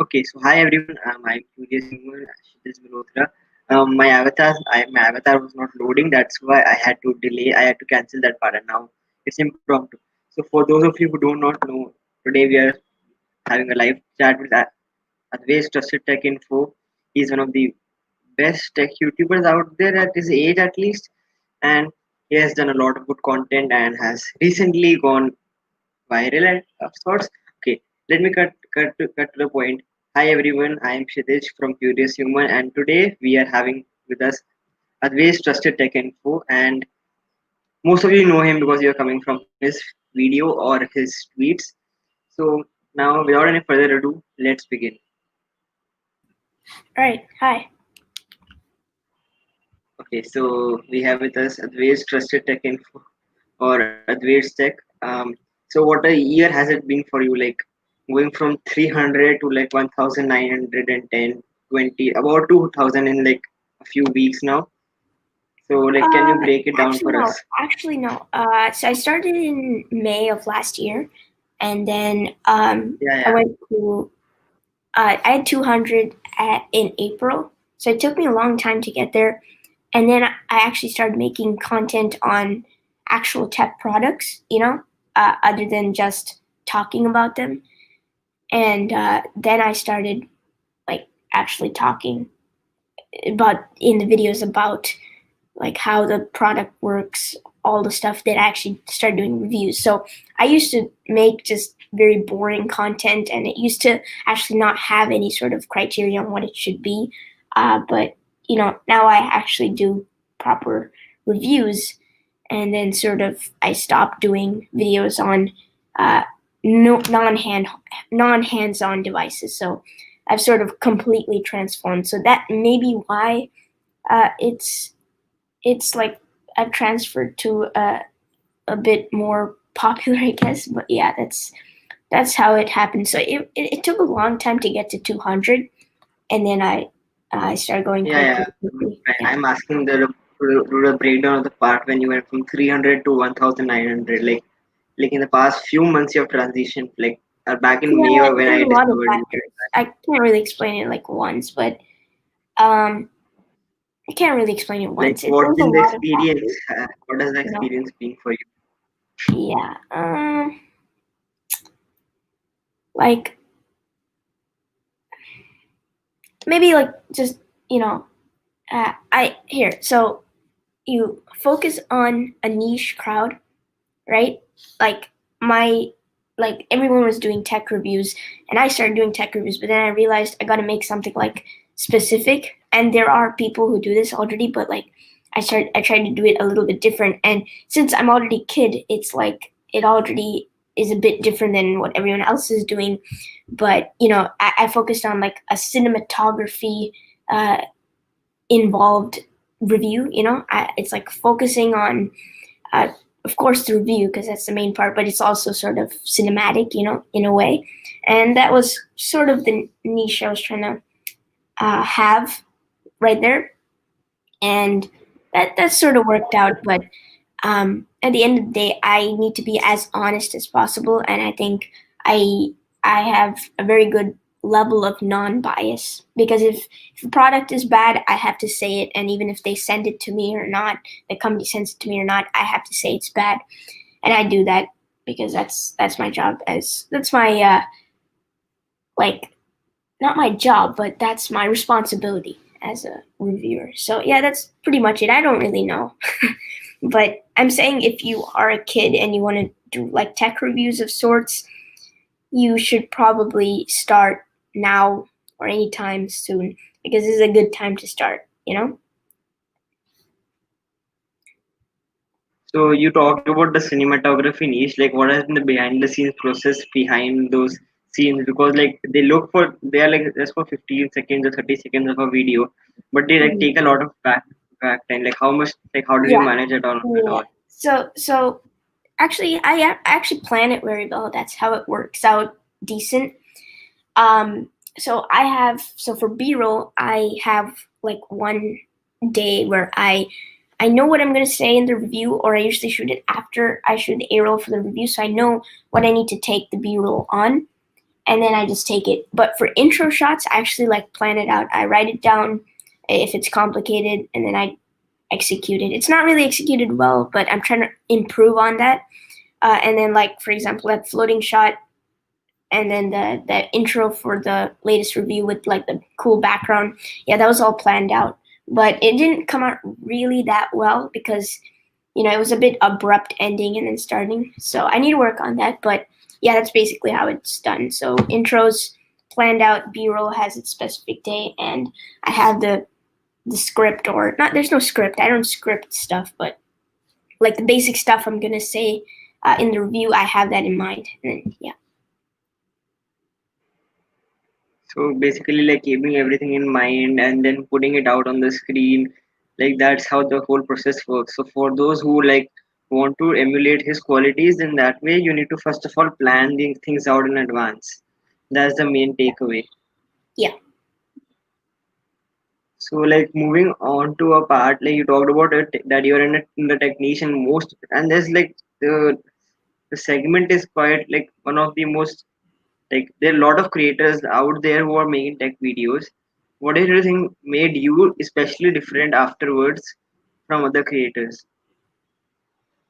Okay, so hi everyone. I'm curious human. This is Malhotra. My avatar was not loading. That's why I had to delay. I had to cancel that part, and now it's impromptu. So for those of you who do not know, today we are having a live chat with Adhvaidh Trusted Tech Info. He's one of the best tech YouTubers out there at his age, at least, and he has done a lot of good content and has recently gone viral and of sorts. Okay, let me cut to the point. Hi everyone, I am Kshitij from Curious Human, and today we are having with us Adhvaidh Trusted Tech Info, and most of you know him because you're coming from his video or his tweets. So now, without any further ado, let's begin. All right. Hi. Okay, so we have with us Adhvaidh Trusted Tech Info or Adhvaidh Tech. So what a year has it been for you? Like going from 300 to like 1910, 20, about 2000 in like a few weeks now. So like, can you break it down Actually, for no. us? Actually, no. So I started in May of last year, and then Yeah, I yeah, went to. I had 200 in April, so it took me a long time to get there. And then I actually started making content on actual tech products, other than just talking about them. And then I started like actually talking about in the videos about like how the product works, all the stuff that I actually started doing reviews. So I used to make just very boring content, and it used to actually not have any sort of criteria on what it should be. But now I actually do proper reviews, and then sort of I stopped doing videos on uh, no, non-hands-on devices. So I've sort of completely transformed. So that may be why it's like I've transferred to a bit more popular, I guess. But yeah, that's how it happened. So it took a long time to get to 200, and then I started going yeah, quite yeah. quickly. Yeah. I'm asking the breakdown of the part when you went from 300 to 1900. Like in the past few months, you have transitioned. Like back in May Yeah, or when there's I a lot of discovered you. factors. I can't really explain it like once, but um, I can't really explain it Like, once. what's There's a been the lot of experience? factors, What has the you know. experience been for you? Yeah. Like maybe like just I here. So you focus on a niche crowd, right? Like my like everyone was doing tech reviews, and I started doing tech reviews, but then I realized I got to make something like specific, and there are people who do this already, but like I tried to do it a little bit different, and since I'm already a kid, it's like it already is a bit different than what everyone else is doing. But I focused on like a cinematography uh, involved review. It's like focusing on uh, of course the review because that's the main part, but it's also sort of cinematic, in a way. And that was sort of the niche I was trying to have right there, and that sort of worked out. But at the end of the day, I need to be as honest as possible, and I think I I have a very good level of non-bias because if a product is bad, I have to say it, and even if they send it to me or not, the company sends it to me or not, I have to say it's bad, and I do that because that's my job as that's my like not my job, but that's my responsibility as a reviewer. So yeah, that's pretty much it. I don't really know. But I'm saying if you are a kid and you want to do like tech reviews of sorts, you should probably start now or anytime soon because this is a good time to start. So you talked about the cinematography niche. Like, what has been the behind the scenes process behind those scenes? Because like they are like just for 15 seconds or 30 seconds of a video, but they like take a lot of back time. Like how much? Like how did you Yeah. manage it on at Yeah. all? So actually, I actually plan it very well. That's how it works out decent. Um, so for B-roll, I have like one day where I know what I'm gonna say in the review, or I usually shoot it after I shoot the A-roll for the review, so I know what I need to take the B-roll on. and then I just take it. But for intro shots, I actually like plan it out. I write it down if it's complicated, and then I execute it. It's not really executed well, but I'm trying to improve on that. And then, like for example, that floating shot, and then the intro for the latest review with like the cool background. Yeah, that was all planned out, but it didn't come out really that well because it was a bit abrupt ending and then starting. So I need to work on that. But yeah, that's basically how it's done. So intros planned out, B-roll has its specific day, and I have the script, or not. There's no script. I don't script stuff, but like the basic stuff I'm gonna say in the review, I have that in mind. And then, yeah. So basically, like keeping everything in mind and then putting it out on the screen, like that's how the whole process works. So for those who like want to emulate his qualities in that way, you need to first of all plan the things out in advance. That's the main takeaway. Yeah. So like moving on to a part, like you talked about it that you're in the technician most, and there's like the segment is quite like one of the most, like there are a lot of creators out there who are making tech videos. What do you think made you especially different afterwards from other creators?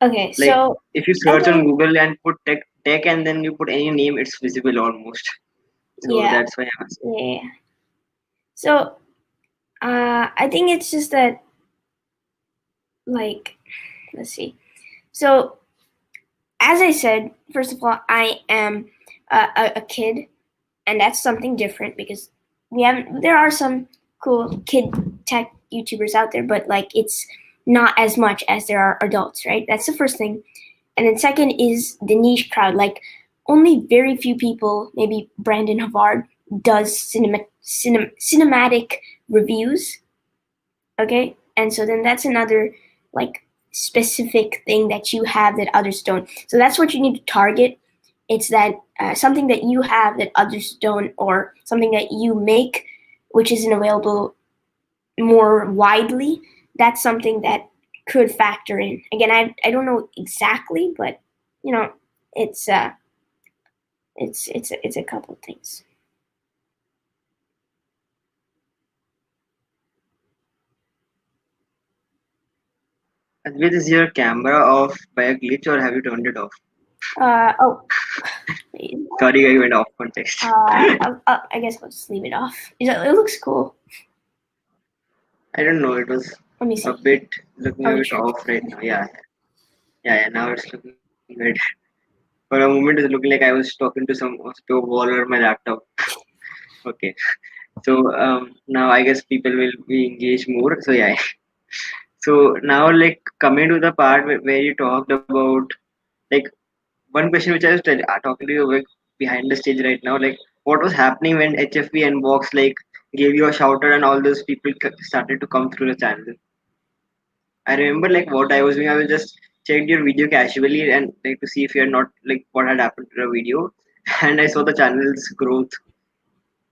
Okay. Like So if you I search on think Google and put tech and then you put any name, it's visible almost. So yeah. that's why I'm asking. Yeah. So I think it's just that, like, let's see. So as I said, first of all, I am a kid, and that's something different because there are some cool kid tech YouTubers out there, but like it's not as much as there are adults, right? That's the first thing. And then second is the niche crowd. Like only very few people, maybe Brandon Havard, does cinematic reviews. Okay, and so then that's another like specific thing that you have that others don't. So that's what you need to target. It's that something that you have that others don't, or something that you make which isn't available more widely. That's something that could factor in. Again, I don't know exactly, but you know, it's it's a couple of things. Advait, is your camera off by a glitch or have you turned it off? Oh, Sorry, I went off context. I guess I'll just leave it off. It looks cool. I don't know. It was Let me a see. bit looking Are a you bit sure? off right now. Yeah, yeah. Now it's looking good. For a moment, it looked like I was talking to a wall or my laptop. Okay. So now I guess people will be engaged more. So yeah. So now like coming to the part where you talked about like one question which I was talking to you like behind the stage right now, like what was happening when HFP and Box like gave you a shout out and all those people started to come through the channel. I remember like what I was doing. I was just checked your video casually and like to see if you're not like what had happened to the video, and I saw the channel's growth.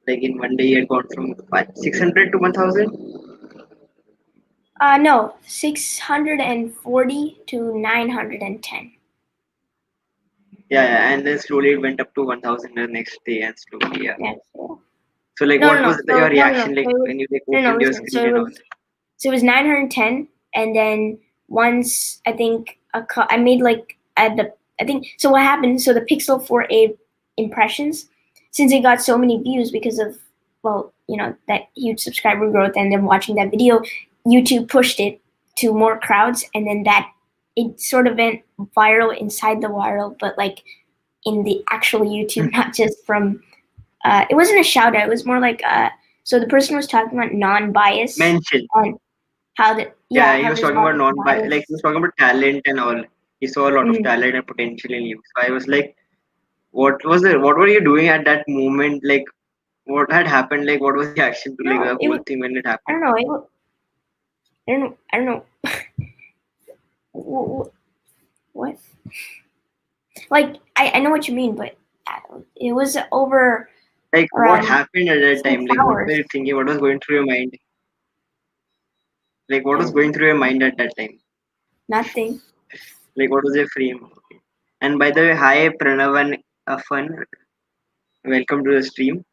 Like in one day, you had gone from 600 to 1,000. No, 640 to 910. Yeah, yeah, and then slowly it went up to 1,000 the next day, and slowly, yeah. Yes. So like, No, no, what no. was So your no, no, reaction no. like So it was when you like no, no. opened your Listen. screen and all? So it was 910, and then once I think I made like at the I think so. What happened? So the Pixel 4a impressions, since it got so many views because of that huge subscriber growth and then watching that video, YouTube pushed it to more crowds, and then that it sort of went viral inside the viral, but like in the actual YouTube, not just from. It wasn't a shout out. It was more like so the person was talking about non-bias Mention. and how the Yeah, he how was there's talking not about like he was bias. talking about talent and all. He saw a lot of Mm. talent and potential in you. So I was like, what were you doing at that moment? Like, what had happened? Like, what was the action to like No, the it whole was. thing when it I happened? don't know. I don't know. I don't know. What? Like I know what you mean, but it was over Like, what around happened at that time? 6 Like, what were hours. you thinking? What was going through your mind? Like, what was And going through your mind at that time? nothing. Like, what was your frame? Okay. And by the way, hi Pranav and Afan. welcome to the stream.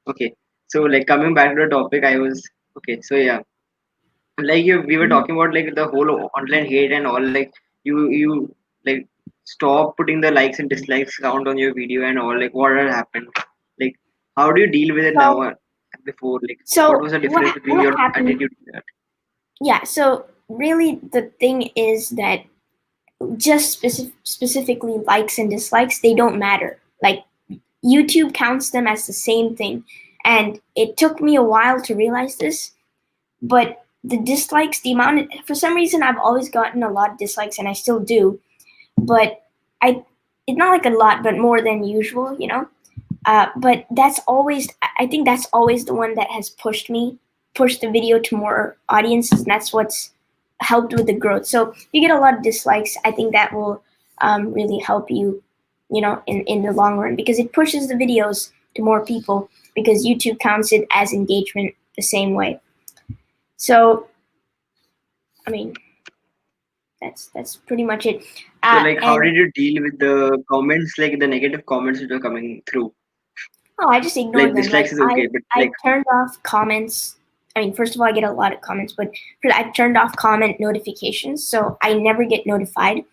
Okay, so like coming back to the topic, I was okay. So yeah, we were talking about like the whole online hate and all. Like you like stop putting the likes and dislikes count on your video and all. Like what had happened? Like how do you deal with it now? So Before, like what so was the what difference between what your happened? attitude to that? Yeah. So really, the thing is that just specifically likes and dislikes, they don't matter. Like YouTube counts them as the same thing, and it took me a while to realize this. But the dislikes, the amount, for some reason, I've always gotten a lot of dislikes, and I still do. But I, it's not like a lot, but more than usual, you know. But that's always, I think that's always the one that has pushed the video to more audiences, and that's what's helped with the growth. So if you get a lot of dislikes, I think that will really help you, you know, in the long run, because it pushes the videos to more people, because YouTube counts it as engagement the same way. So I mean, that's pretty much it. So like how And did you deal with the comments, like the negative comments that were coming through? oh, I just ignore Like them. Like dislikes is okay, but I like turned off comments. I mean, first of all, I get a lot of comments, but I turned off comment notifications, so I never get notified.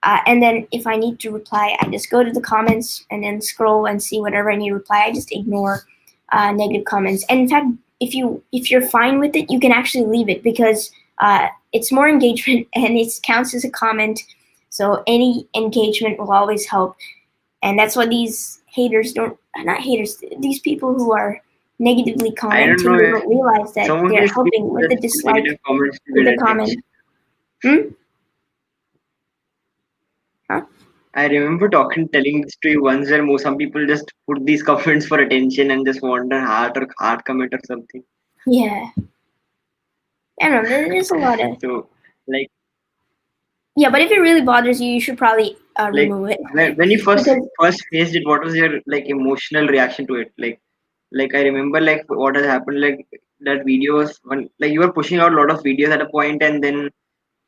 And then if I need to reply, I just go to the comments and then scroll and see whatever I need to reply. I just ignore negative comments. And in fact, if you're fine with it, you can actually leave it, because it's more engagement and it counts as a comment. So any engagement will always help, and that's what these haters don't, not haters, these people who are negatively I don't commenting, know they if don't realize that some of they're these helping people with the just put dislike, negative comments to with get the attention. comment. Hmm? Huh? I remember telling this to you once where some people just put these comments for attention and just want a heart comment or something. Yeah, I don't know, there's a lot of, So like yeah, but if it really bothers you, you should probably like remove it. when you Because first faced it, what was your like emotional reaction to it? Like I remember like what has happened, like that videos when like you were pushing out a lot of videos at a point and then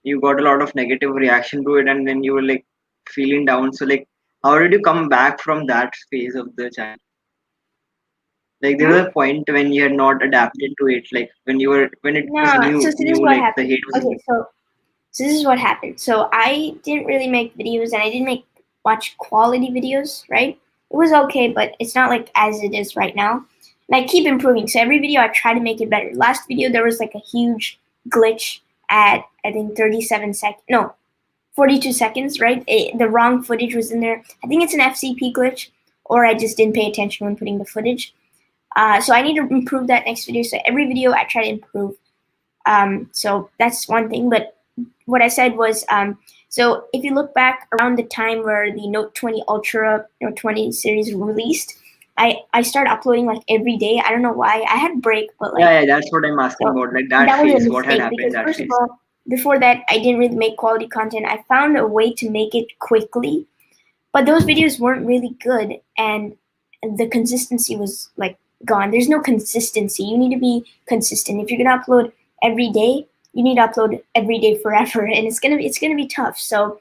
you got a lot of negative reaction to it and then you were like feeling down. So like how did you come back from that phase of the channel? Like there was hmm? a point when you had not adapted to it, like when it was No, so this is new, what like the happened. hate was Okay, new. so this is what happened. So I didn't really make videos, and I didn't make watch quality videos, right? It was okay, but it's not like as it is right now. And I keep improving. So every video I try to make it better. Last video there was like a huge glitch at, I think, 37 seconds. No, 42 seconds, right? The wrong footage was in there. I think it's an FCP glitch, or I just didn't pay attention when putting the footage. So I need to improve that next video. So every video I try to improve. So that's one thing. But what I said was, so if you look back around the time where the Note 20 Ultra, Note 20 series released, I started uploading like every day. I don't know why. I had a break, but like, Yeah, that's what I'm asking so about. Like that that was a phase, what had mistake, happened in because that first of phase? all, before that, I didn't really make quality content. I found a way to make it quickly, but those videos weren't really good, and the consistency was like gone. There's no consistency. You need to be consistent. If you're gonna upload every day, you need to upload every day forever, and it's gonna be tough. So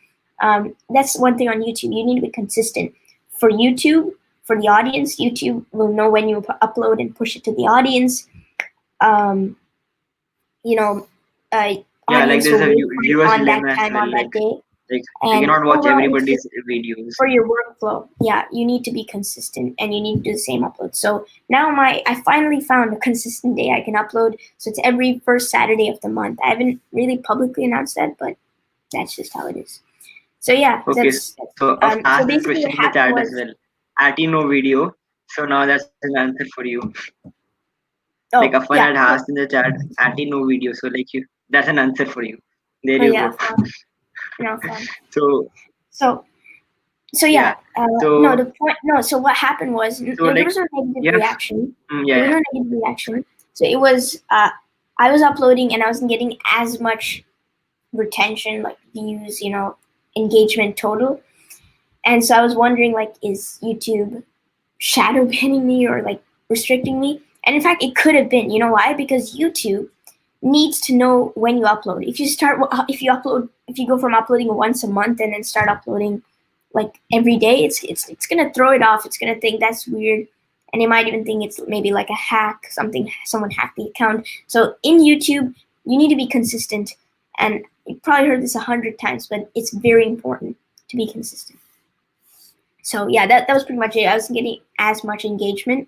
that's one thing on YouTube. You need to be consistent. For YouTube, for the audience, YouTube will know when you upload and push it to the audience. Um, you know, uh, Yeah, like audience there's will a wait for you viewers on that dilemma as time, on well. that day, Like they and cannot watch overall, it's just everybody's videos. for your workflow. Yeah, you need to be consistent, and you need to do the same upload. So now I finally found a consistent day I can upload. So it's every first Saturday of the month. I haven't really publicly announced that, but that's just how it is. So yeah, Okay, that's so I've so asked this basically question what in the happened chat as was, well. No video. So now that's an answer for you. Like oh Afan yeah, had so asked in the chat, no video. So like that's an answer for you. There oh you yeah, go. fun, fun. So So so yeah. yeah, no, So the point, no, so what happened was, there like was no negative you have reaction. There was yeah. no negative reaction. So it was, I was uploading and I wasn't getting as much retention, like views, engagement total. And so I was wondering, like, is YouTube shadow banning me or like restricting me? And in fact, it could have been. You know why? Because YouTube needs to know when you upload. If you go from uploading once a month and then start uploading like every day, it's gonna throw it off. It's gonna think that's weird, and it might even think it's maybe like a hack, something someone hacked the account. So in YouTube, you need to be consistent, and you've probably heard this 100 times, but it's very important to be consistent. So yeah, that was pretty much it. I wasn't getting as much engagement,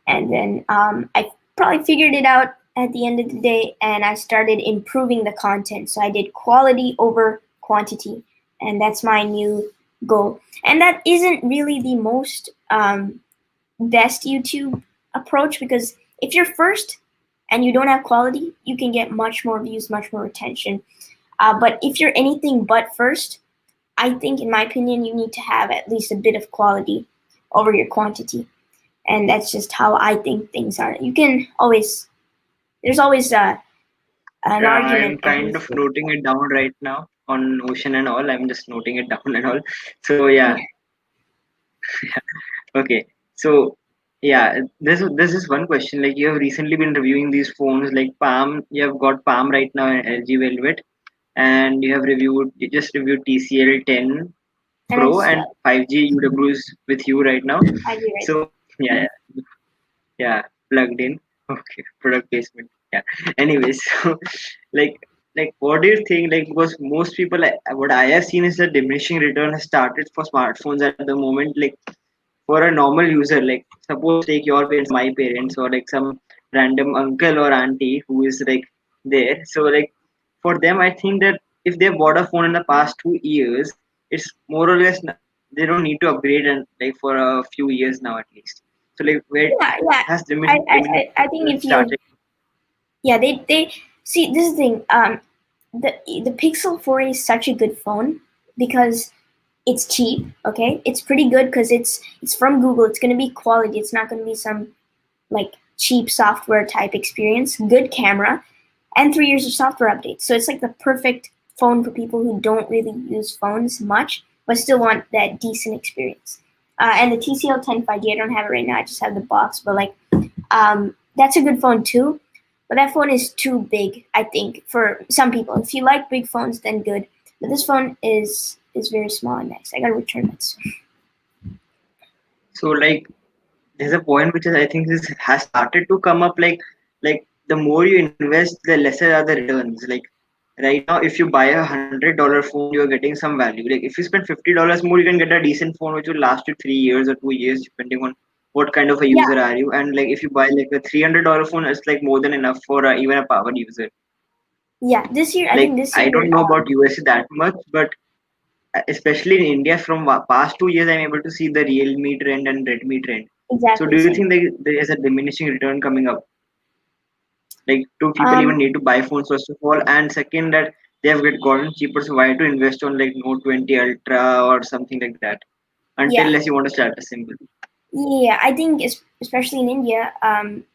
and then I probably figured it out at the end of the day, and I started improving the content. So I did quality over quantity, and that's my new goal. And that isn't really the most best YouTube approach, because if you're first and you don't have quality, you can get much more views, much more attention. But if you're anything but first, I think, in my opinion, you need to have at least a bit of quality over your quantity. And that's just how I think things are. You can always, there's always an Yeah, argument I'm kind against of it. noting it down right now on Notion and all. I'm just noting it down and all. So yeah, Yeah, okay. So yeah, this is one question. Like you have recently been reviewing these phones, like Palm. You have got Palm right now and LG Velvet, and you just reviewed TCL 10 and I Pro just and 5G UW is with you right now. I do right So yeah, yeah, plugged in. Okay, product placement. Yeah. Anyways, so like what do you think? Like because most people, what I have seen is that diminishing return has started for smartphones at the moment. Like for a normal user, like suppose take your parents or my parents or like some random uncle or auntie who is like there. So like for them, I think that if they bought a phone in the past 2 years, it's more or less they don't need to upgrade and like for a few years now at least. So like where yeah, yeah. has I think diminishing if you, started? yeah, they see, this is the thing. The Pixel 4a is such a good phone because it's cheap. Okay, it's pretty good because it's from Google. It's gonna be quality. It's not gonna be some like cheap software type experience. Good camera, and 3 years of software updates. So it's like the perfect phone for people who don't really use phones much but still want that decent experience. And the TCL 10 5G, I don't have it right now. I just have the box, but like that's a good phone too. But that phone is too big, I think, for some people. If you like big phones, then good. But this phone is very small and nice. I gotta return it soon. So like there's a point which is I think this has started to come up like the more you invest, the lesser are the returns. Like right now, if you buy $100 phone, you're getting some value. Like if you spend $50 more, you can get a decent phone which will last you 3 years or 2 years, depending on what kind of a Yeah, user are you. And like if you buy like a $300 phone, it's like more than enough for even a power user. yeah. This year, I Like think this I year, don't know about USA that much, but especially in India, from past 2 years, I'm able to see the Realme trend and Redmi trend. So, exactly do you same. think there is a diminishing return coming up? Like, do people even Um, need to buy phones first of all? And second, that they have gotten cheaper, so why to invest on like Note 20 Ultra or something like that? Until yeah, unless you want to start a symbol. yeah. I think especially in India,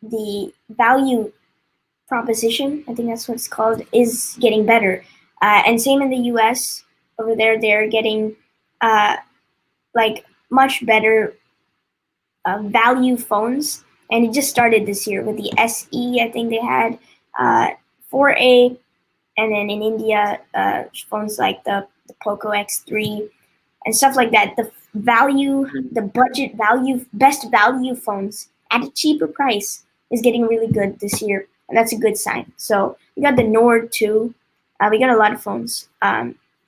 the value proposition, I think that's what it's called, is getting better. And same in the US. Over there, they're getting uh, like much better value phones. And it just started this year with the SE. I think they had uh, 4A, and then in India, phones like the Poco X3 and stuff like that. The value, Mhm. the budget value, best value phones at a cheaper price is getting really good this year, and that's a good sign. So we got the Nord too. We got a lot of phones.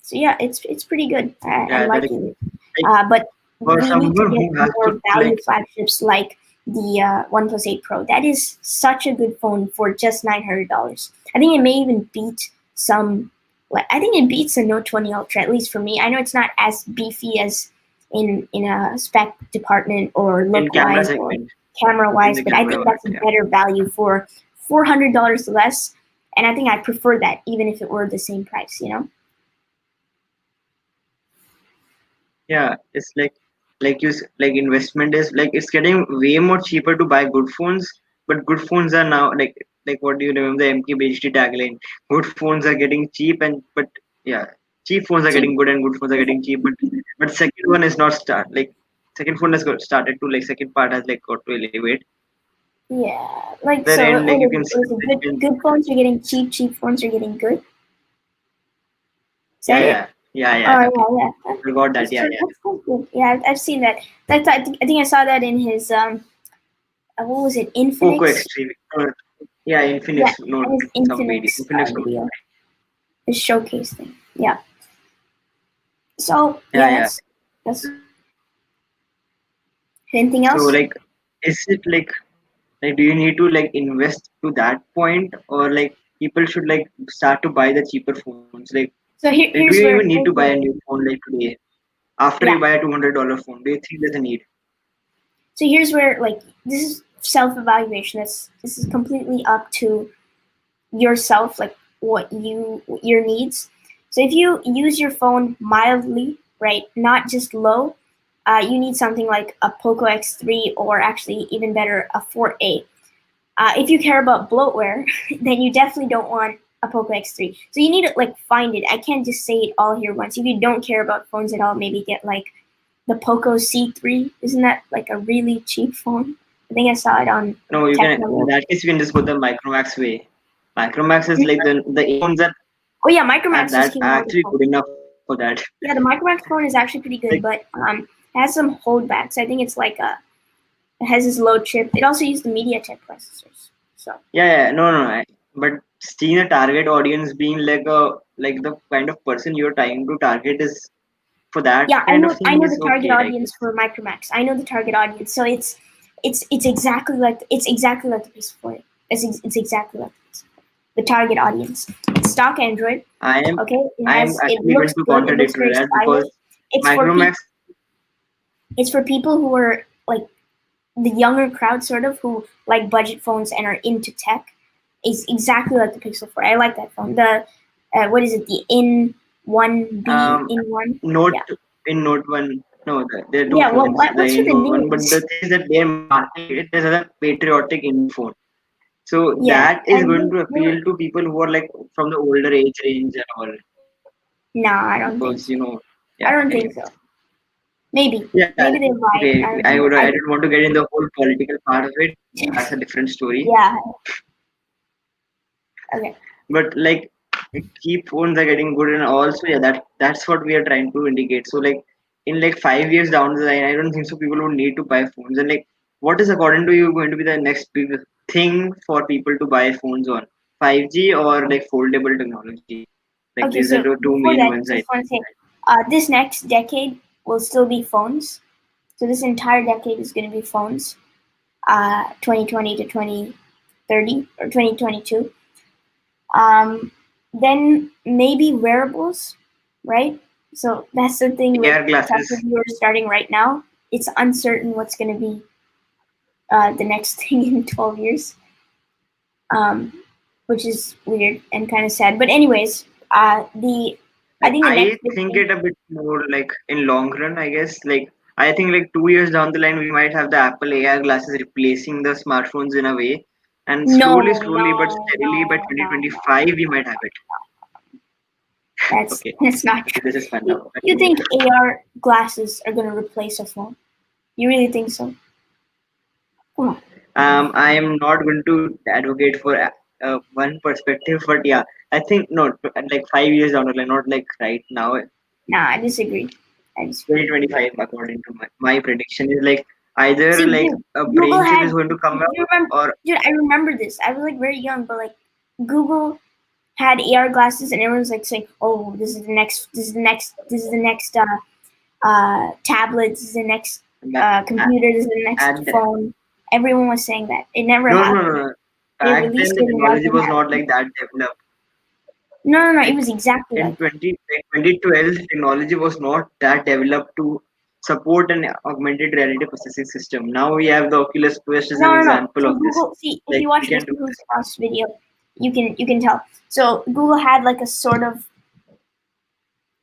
So yeah, it's pretty good. I'm Yeah, that is liking it. like But for we need to someone get who has to more value like flagships like the OnePlus 8 Pro. That is such a good phone for just $900. I think it may even beat some. I think it beats the Note 20 Ultra, at least for me. I know it's not as beefy as in a spec department or in look camera wise or segment, camera in wise, the but I camera think part, that's a yeah. better value for $400 less. And I think I prefer that even if it were the same price, you know? Yeah, it's like like investment is like it's getting way more cheaper to buy good phones, but good phones are now like what do you remember the MKBHD tagline? Good phones are getting cheap and but yeah, cheap phones are Cheap. getting good and good phones are getting cheap, but second one is not start like second phone has got started to like second part has like got to elevate. Yeah. Like, Other so end like what you is can it? see Is it good, the good phones are getting cheap, cheap phones are getting good? Is yeah that yeah it? Yeah, Oh okay. yeah, yeah. Forgot that. That's Yeah, true. yeah. That's good. Yeah, I've seen that. I think I saw that in his what was it? Poco Infinix. Extreme. Yeah, Yeah, Infinix Note. in his Some video. Infinix Infinix Note. video, his showcase thing. Yeah. So yeah, Yeah, yeah. that's anything So else. like, is it like do you need to like invest to that point, or like people should like start to buy the cheaper phones? So Like, do you even need to here's buy a where new phone like today? After you yeah. buy a $200 phone, do you think there's a need? So here's where like this is self evaluation. This is completely up to yourself, like your needs. So if you use your phone mildly, right, not just low, you need something like a Poco X3 or actually even better a 4A. If you care about bloatware, then you definitely don't want a Poco X3. So you need to like find it. I can't just say it all here once. If you don't care about phones at all, maybe get like the Poco C3. Isn't that like a really cheap phone? I think I saw it on No, you can. In Techno. that case, you can just go the Micromax way. Micromax is like the earphones Oh yeah, are Micromax just that came out with actually phone. good enough for that. Yeah, the Micromax phone is actually pretty Like, good, but it has some holdbacks. I think it's like it has this low chip. It also used the MediaTek processors. So yeah, no, no. But seeing a target audience being like the kind of person you're trying to target is for that yeah, kind of I thing know is the target okay, I audience guess. for Micromax. I know the target audience, so it's exactly like the piece for it. It's exactly like the target audience. It's stock Android. I am Okay, I am it actually going looks to good. It looks contradict to very that stylish. because It's for Micromax. people. It's for people who are like the younger crowd, sort of, who like budget phones and are into tech. Is exactly like the Pixel 4. I like that phone. The what is it? The In One B Um, In One. Note Yeah. in Note One. No, there are two Yeah. Well, phones. The what's with in the Note One, but names? the thing is that they're marketing it as a patriotic indie phone. So Yeah, that is and going to appeal to people who are like from the older age range and all, no, I don't think because so. yeah. I don't think Anyways, so. Maybe, yeah. maybe they buy it. Okay, I don't know. I don't want to get in the whole political part of it. That's a different story. Yeah. Okay. But like cheap phones are getting good, and also yeah, that's what we are trying to indicate. So like in like 5 years down the line, I don't think so people would need to buy phones. And like, what is according to you going to be the next big thing for people to buy phones on? 5G or like foldable technology? Like these Okay. are the So two before main that, ones, I just think. want to say, this next decade will still be phones. So this entire decade is going to be phones. 2020 to 2030 or 2022. Then maybe wearables, right? So that's the thing with AR tech glasses. reviewers starting right now. It's uncertain what's going to be the next thing in 12 years, um, which is weird and kind of sad. But anyways, the I Like think the I next big think thing. it a bit more like in long run, I guess. Like I think like 2 years down the line, we might have the Apple AR glasses replacing the smartphones in a way, and No, slowly but steadily by no. 2025, we might have it. That's Okay, that's not okay, true. this is fun now. You think AR glasses are going to replace a phone? You really think so? Come on. I am not going to advocate for one perspective, but yeah, I think no, like 5 years down the line, not like right now. Nah, I disagree. I disagree. But 2025, according to my prediction, is like either see, like dude, a Google brain chip had. is going to come You out, remember, or dude? I remember this. I was like very young, but like Google had AR glasses, and everyone's like saying, "Oh, this is the next. This is the next. This is the next tablet. This is the next that, computer. This is the next and phone." Everyone was saying that. It never no, happened. no. They Back then, released the it, and technology nothing was not happened. like that developed. No. It Like was exactly in like that. 2012, technology was not that developed to support an augmented reality processing system. Now we have the Oculus Quest as an No. example So of this. Google, see, if Like you we watch can Mr. do Who's this. Boss video, you can tell. So Google had like a sort of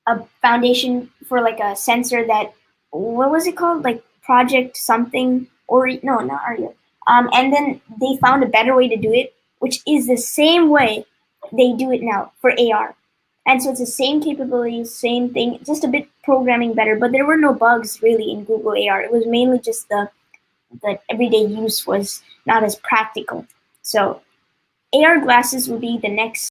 a foundation for like a sensor that what was it called, like Project something, or no, not Aria. And then they found a better way to do it, which is the same way they do it now for AR. And so it's the same capabilities, same thing, just a bit programming better. But there were no bugs really in Google AR. It was mainly just the everyday use was not as practical. So AR glasses will be the next